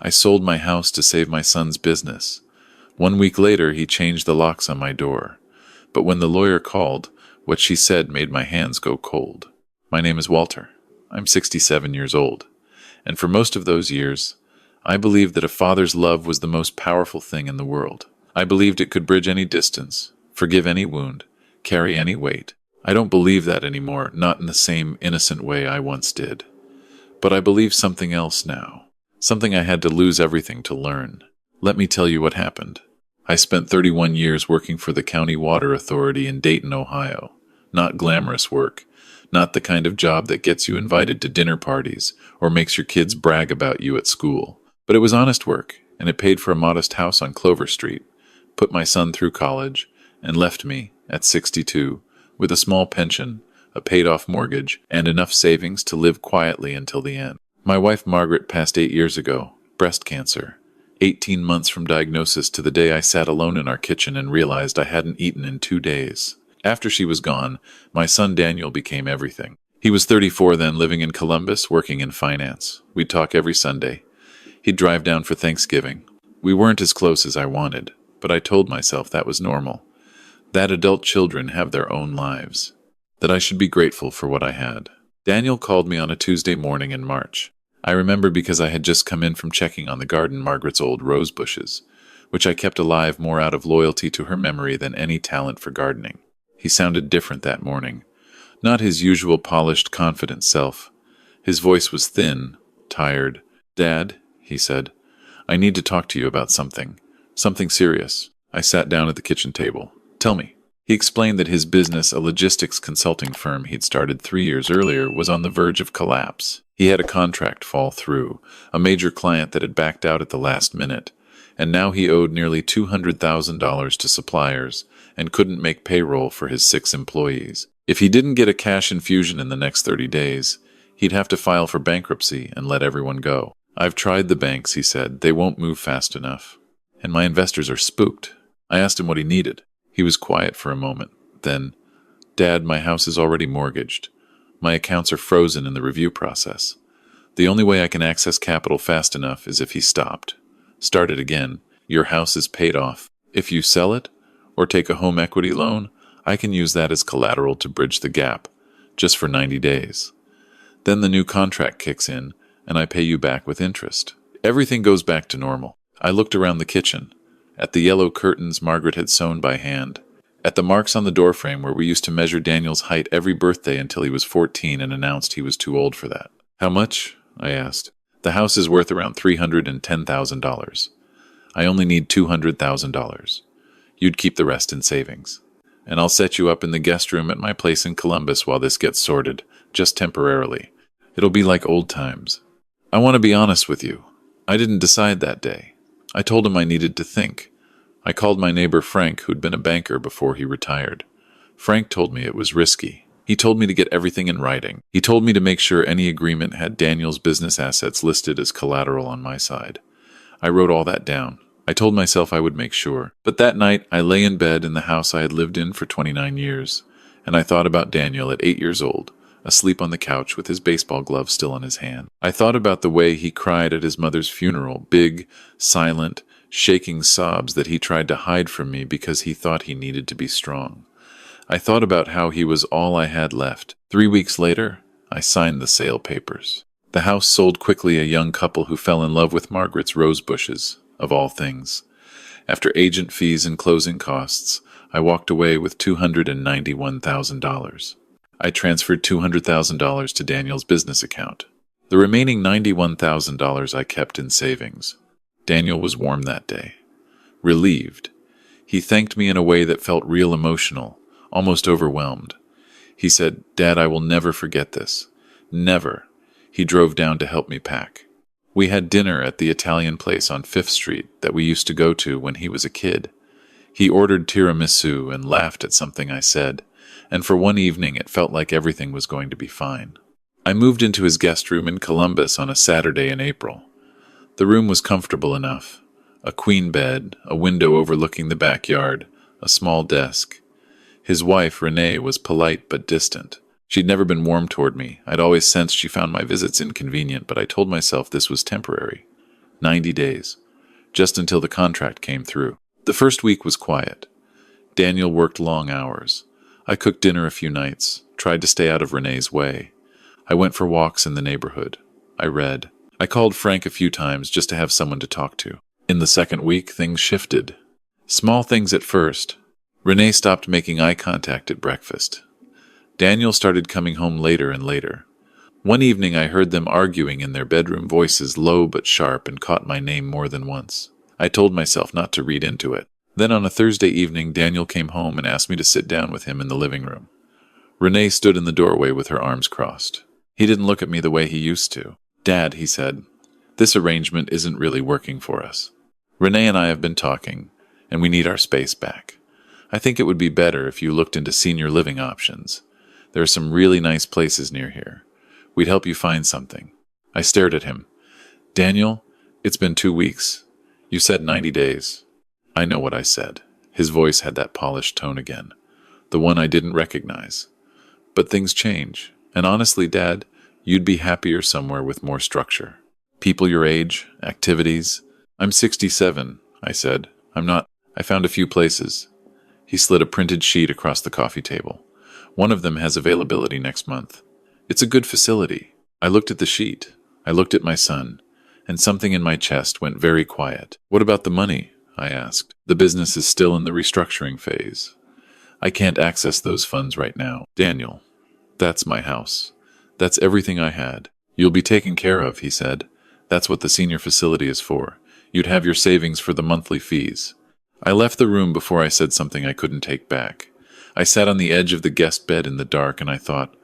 I sold my house to save my son's business. 1 week later, he changed the locks on my door. But when the lawyer called, what she said made my hands go cold. My name is Walter. I'm 67 years old. And for most of those years, I believed that a father's love was the most powerful thing in the world. I believed it could bridge any distance, forgive any wound, carry any weight. I don't believe that anymore, not in the same innocent way I once did. But I believe something else now, something I had to lose everything to learn. Let me tell you what happened. I spent 31 years working for the County Water Authority in Dayton, Ohio. Not glamorous work, not the kind of job that gets you invited to dinner parties or makes your kids brag about you at school. But it was honest work, and it paid for a modest house on Clover Street, put my son through college, and left me, at 62, with a small pension, a paid-off mortgage, and enough savings to live quietly until the end. My wife Margaret passed 8 years ago, breast cancer. 18 months from diagnosis to the day I sat alone in our kitchen and realized I hadn't eaten in 2 days. After she was gone, my son Daniel became everything. He was 34 then, living in Columbus, working in finance. We'd talk every Sunday. He'd drive down for Thanksgiving. We weren't as close as I wanted, but I told myself that was normal. That adult children have their own lives. That I should be grateful for what I had. Daniel called me on a Tuesday morning in March. I remember because I had just come in from checking on the garden Margaret's old rose bushes, which I kept alive more out of loyalty to her memory than any talent for gardening. He sounded different that morning. Not his usual polished, confident self. His voice was thin, tired. "Dad," he said, "I need to talk to you about something. Something serious." I sat down at the kitchen table. "Tell me." He explained that his business, a logistics consulting firm he'd started 3 years earlier, was on the verge of collapse. He had a contract fall through, a major client that had backed out at the last minute, and now he owed nearly $200,000 to suppliers and couldn't make payroll for his 6 employees. If he didn't get a cash infusion in the next 30 days, he'd have to file for bankruptcy and let everyone go. "I've tried the banks," he said. "They won't move fast enough. And my investors are spooked." I asked him what he needed. He was quiet for a moment. Then, "Dad, my house is already mortgaged. My accounts are frozen in the review process. The only way I can access capital fast enough is if he stopped. Started again. Your house is paid off. If you sell it, or take a home equity loan, I can use that as collateral to bridge the gap, just for 90 days. Then the new contract kicks in, and I pay you back with interest. Everything goes back to normal." I looked around the kitchen, at the yellow curtains Margaret had sewn by hand, at the marks on the doorframe where we used to measure Daniel's height every birthday until he was 14 and announced he was too old for that. "How much?" I asked. "The house is worth around $310,000. I only need $200,000. You'd keep the rest in savings. And I'll set you up in the guest room at my place in Columbus while this gets sorted, just temporarily. It'll be like old times." I want to be honest with you. I didn't decide that day. I told him I needed to think. I called my neighbor Frank, who'd been a banker before he retired. Frank told me it was risky. He told me to get everything in writing. He told me to make sure any agreement had Daniel's business assets listed as collateral on my side. I wrote all that down. I told myself I would make sure. But that night, I lay in bed in the house I had lived in for 29 years, and I thought about Daniel at 8 years old, asleep on the couch with his baseball glove still in his hand. I thought about the way he cried at his mother's funeral, big, silent, shaking sobs that he tried to hide from me because he thought he needed to be strong. I thought about how he was all I had left. 3 weeks later, I signed the sale papers. The house sold quickly, a young couple who fell in love with Margaret's rose bushes, of all things. After agent fees and closing costs, I walked away with $291,000. I transferred $200,000 to Daniel's business account. The remaining $91,000 I kept in savings. Daniel was warm that day. Relieved. He thanked me in a way that felt real emotional, almost overwhelmed. He said, "Dad, I will never forget this. Never." He drove down to help me pack. We had dinner at the Italian place on 5th Street that we used to go to when he was a kid. He ordered tiramisu and laughed at something I said, and for one evening it felt like everything was going to be fine. I moved into his guest room in Columbus on a Saturday in April. The room was comfortable enough. A queen bed, a window overlooking the backyard, a small desk. His wife, Renee, was polite but distant. She'd never been warm toward me. I'd always sensed she found my visits inconvenient, but I told myself this was temporary. 90 days, just until the contract came through. The first week was quiet. Daniel worked long hours. I cooked dinner a few nights, tried to stay out of Renee's way. I went for walks in the neighborhood. I read. I called Frank a few times just to have someone to talk to. In the second week, things shifted. Small things at first. Renee stopped making eye contact at breakfast. Daniel started coming home later and later. One evening I heard them arguing in their bedroom, voices low but sharp, and caught my name more than once. I told myself not to read into it. Then on a Thursday evening, Daniel came home and asked me to sit down with him in the living room. Renee stood in the doorway with her arms crossed. He didn't look at me the way he used to. "Dad," he said, "this arrangement isn't really working for us. Renee and I have been talking, and we need our space back. I think it would be better if you looked into senior living options. There are some really nice places near here. We'd help you find something." I stared at him. "Daniel, it's been 2 weeks. You said 90 days. I know what I said." His voice had that polished tone again, the one I didn't recognize. "But things change. And honestly, Dad, you'd be happier somewhere with more structure. People your age, activities." "I'm 67, I said. I found a few places." He slid a printed sheet across the coffee table. "One of them has availability next month. It's a good facility." I looked at the sheet. I looked at my son, and something in my chest went very quiet. "What about the money?" I asked. "The business is still in the restructuring phase. I can't access those funds right now." "Daniel, that's my house. That's everything I had. You'll be taken care of," he said. "That's what the senior facility is for. You'd have your savings for the monthly fees." I left the room before I said something I couldn't take back. I sat on the edge of the guest bed in the dark, and I thought,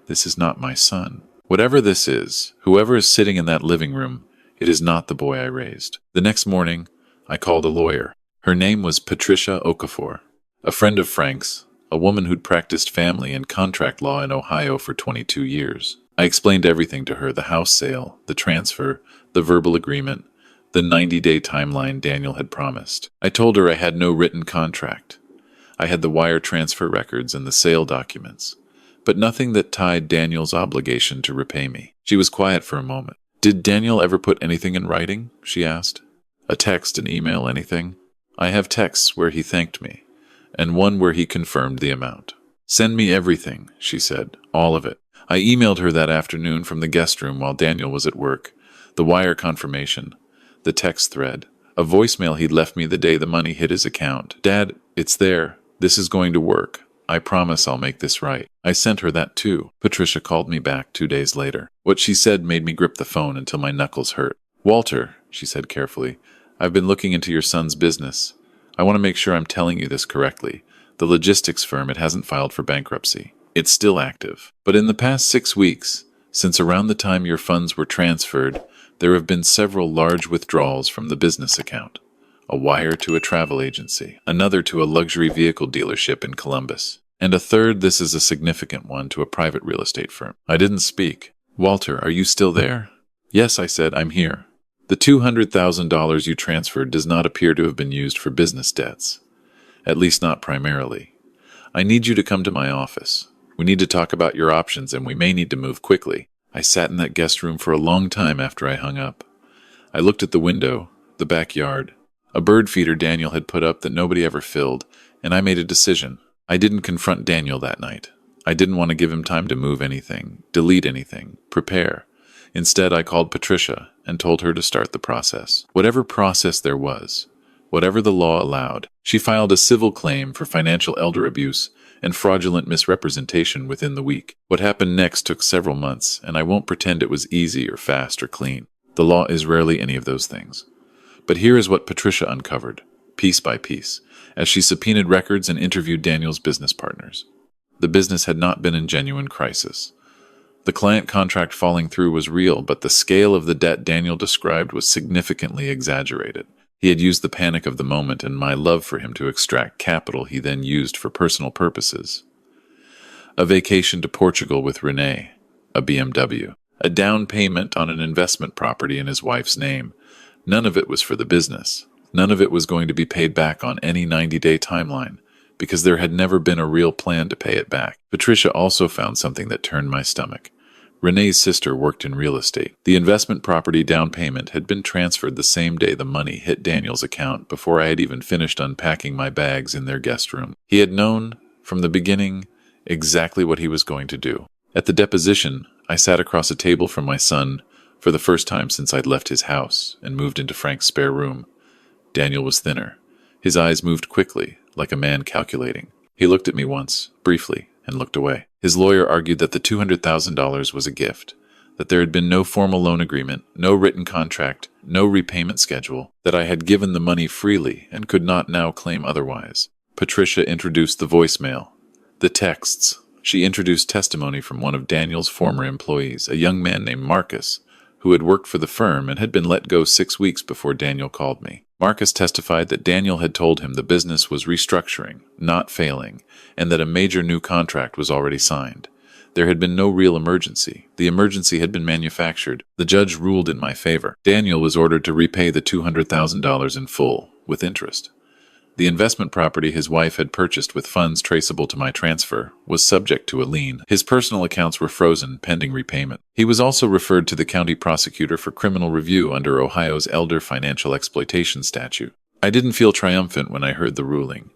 this is not my son. Whatever this is, whoever is sitting in that living room, it is not the boy I raised. The next morning, I called a lawyer. Her name was Patricia Okafor, a friend of Frank's, a woman who'd practiced family and contract law in Ohio for 22 years. I explained everything to her: the house sale, the transfer, the verbal agreement, the 90-day timeline Daniel had promised. I told her I had no written contract. I had the wire transfer records and the sale documents, but nothing that tied Daniel's obligation to repay me. She was quiet for a moment. "Did Daniel ever put anything in writing?" she asked. "A text, an email, anything?" "I have texts where he thanked me, and one where he confirmed the amount." "Send me everything," she said, "all of it." I emailed her that afternoon from the guest room while Daniel was at work. The wire confirmation, the text thread, a voicemail he'd left me the day the money hit his account. "Dad, it's there. This is going to work. I promise I'll make this right." I sent her that too. Patricia called me back 2 days later. What she said made me grip the phone until my knuckles hurt. "Walter," she said carefully, "I've been looking into your son's business. I want to make sure I'm telling you this correctly. The logistics firm, it hasn't filed for bankruptcy. It's still active. But in the past 6 weeks, since around the time your funds were transferred, there have been several large withdrawals from the business account. A wire to a travel agency, another to a luxury vehicle dealership in Columbus, and a third, this is a significant one, to a private real estate firm." I didn't speak. "Walter, are you still there?" "Yes," I said, "I'm here. The $200,000 you transferred does not appear to have been used for business debts. At least not primarily. I need you to come to my office. We need to talk about your options, and we may need to move quickly." I sat in that guest room for a long time after I hung up. I looked at the window, the backyard, a bird feeder Daniel had put up that nobody ever filled, and I made a decision. I didn't confront Daniel that night. I didn't want to give him time to move anything, delete anything, prepare. Instead, I called Patricia and told her to start the process. Whatever process there was, whatever the law allowed, she filed a civil claim for financial elder abuse and fraudulent misrepresentation within the week. What happened next took several months, and I won't pretend it was easy or fast or clean. The law is rarely any of those things. But here is what Patricia uncovered, piece by piece, as she subpoenaed records and interviewed Daniel's business partners. The business had not been in genuine crisis. The client contract falling through was real, but the scale of the debt Daniel described was significantly exaggerated. He had used the panic of the moment and my love for him to extract capital he then used for personal purposes. A vacation to Portugal with Renee, a BMW, a down payment on an investment property in his wife's name. None of it was for the business. None of it was going to be paid back on any 90-day timeline, because there had never been a real plan to pay it back. Patricia also found something that turned my stomach. Renee's sister worked in real estate. The investment property down payment had been transferred the same day the money hit Daniel's account before I had even finished unpacking my bags in their guest room. He had known, from the beginning, exactly what he was going to do. At the deposition, I sat across a table from my son for the first time since I'd left his house and moved into Frank's spare room. Daniel was thinner. His eyes moved quickly, like a man calculating. He looked at me once, briefly, and looked away. His lawyer argued that the $200,000 was a gift, that there had been no formal loan agreement, no written contract, no repayment schedule, that I had given the money freely and could not now claim otherwise. Patricia introduced the voicemail, the texts. She introduced testimony from one of Daniel's former employees, a young man named Marcus, who had worked for the firm and had been let go 6 weeks before Daniel called me. Marcus testified that Daniel had told him the business was restructuring, not failing, and that a major new contract was already signed. There had been no real emergency. The emergency had been manufactured. The judge ruled in my favor. Daniel was ordered to repay the $200,000 in full, with interest. The investment property his wife had purchased with funds traceable to my transfer was subject to a lien. His personal accounts were frozen, pending repayment. He was also referred to the county prosecutor for criminal review under Ohio's Elder Financial Exploitation Statute. I didn't feel triumphant when I heard the ruling.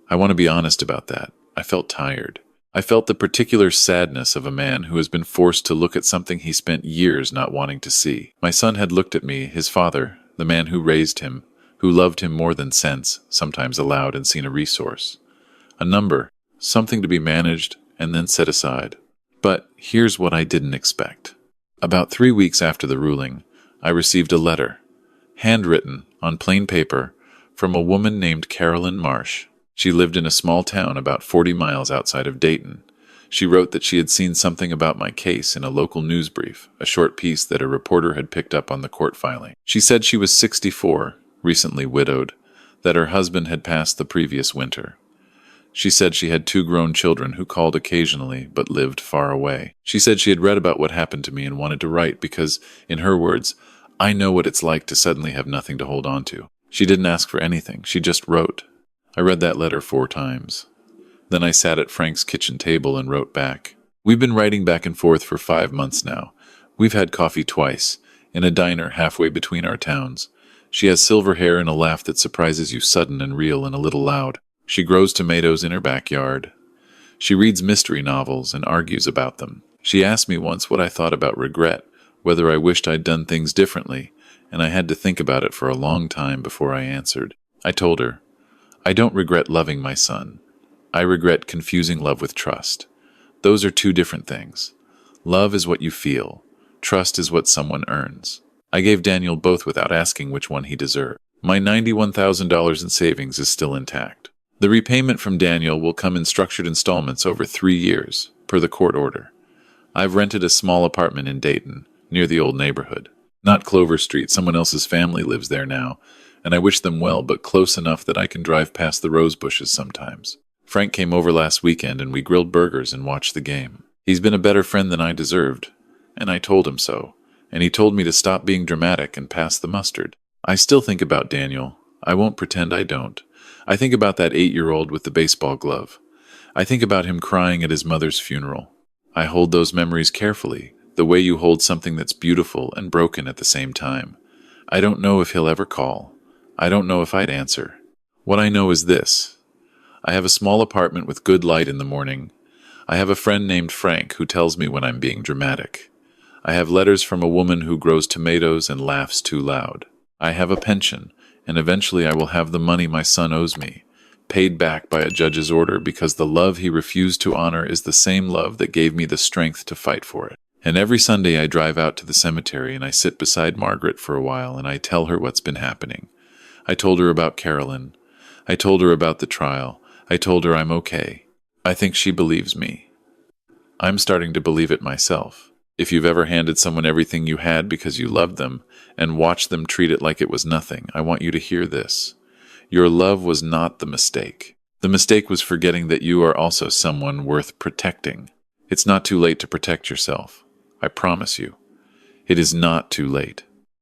I want to be honest about that. I felt tired. I felt the particular sadness of a man who has been forced to look at something he spent years not wanting to see. My son had looked at me, his father, the man who raised him, who loved him more than sense, sometimes allowed, and seen a resource. A number, something to be managed and then set aside. But here's what I didn't expect. About 3 weeks after the ruling, I received a letter, handwritten, on plain paper, from a woman named Carolyn Marsh. She lived in a small town about 40 miles outside of Dayton. She wrote that she had seen something about my case in a local news brief, a short piece that a reporter had picked up on the court filing. She said she was 64, recently widowed, that her husband had passed the previous winter. She said she had 2 grown children who called occasionally but lived far away. She said she had read about what happened to me and wanted to write because, in her words, I know what it's like to suddenly have nothing to hold on to. She didn't ask for anything. She just wrote. I read that letter 4 times. Then I sat at Frank's kitchen table and wrote back. We've been writing back and forth for 5 months now. We've had coffee twice, in a diner halfway between our towns. She has silver hair and a laugh that surprises you, sudden and real and a little loud. She grows tomatoes in her backyard. She reads mystery novels and argues about them. She asked me once what I thought about regret, whether I wished I'd done things differently, and I had to think about it for a long time before I answered. I told her, I don't regret loving my son. I regret confusing love with trust. Those are 2 different things. Love is what you feel. Trust is what someone earns. I gave Daniel both without asking which one he deserved. My $91,000 in savings is still intact. The repayment from Daniel will come in structured installments over 3 years, per the court order. I've rented a small apartment in Dayton, near the old neighborhood. Not Clover Street, someone else's family lives there now, and I wish them well, but close enough that I can drive past the rose bushes sometimes. Frank came over last weekend and we grilled burgers and watched the game. He's been a better friend than I deserved, and I told him so. And he told me to stop being dramatic and pass the mustard. I still think about Daniel. I won't pretend I don't. I think about that 8-year-old with the baseball glove. I think about him crying at his mother's funeral. I hold those memories carefully, the way you hold something that's beautiful and broken at the same time. I don't know if he'll ever call. I don't know if I'd answer. What I know is this. I have a small apartment with good light in the morning. I have a friend named Frank who tells me when I'm being dramatic. I have letters from a woman who grows tomatoes and laughs too loud. I have a pension, and eventually I will have the money my son owes me, paid back by a judge's order because the love he refused to honor is the same love that gave me the strength to fight for it. And every Sunday I drive out to the cemetery and I sit beside Margaret for a while and I tell her what's been happening. I told her about Carolyn. I told her about the trial. I told her I'm okay. I think she believes me. I'm starting to believe it myself. If you've ever handed someone everything you had because you loved them and watched them treat it like it was nothing, I want you to hear this. Your love was not the mistake. The mistake was forgetting that you are also someone worth protecting. It's not too late to protect yourself. I promise you. It is not too late.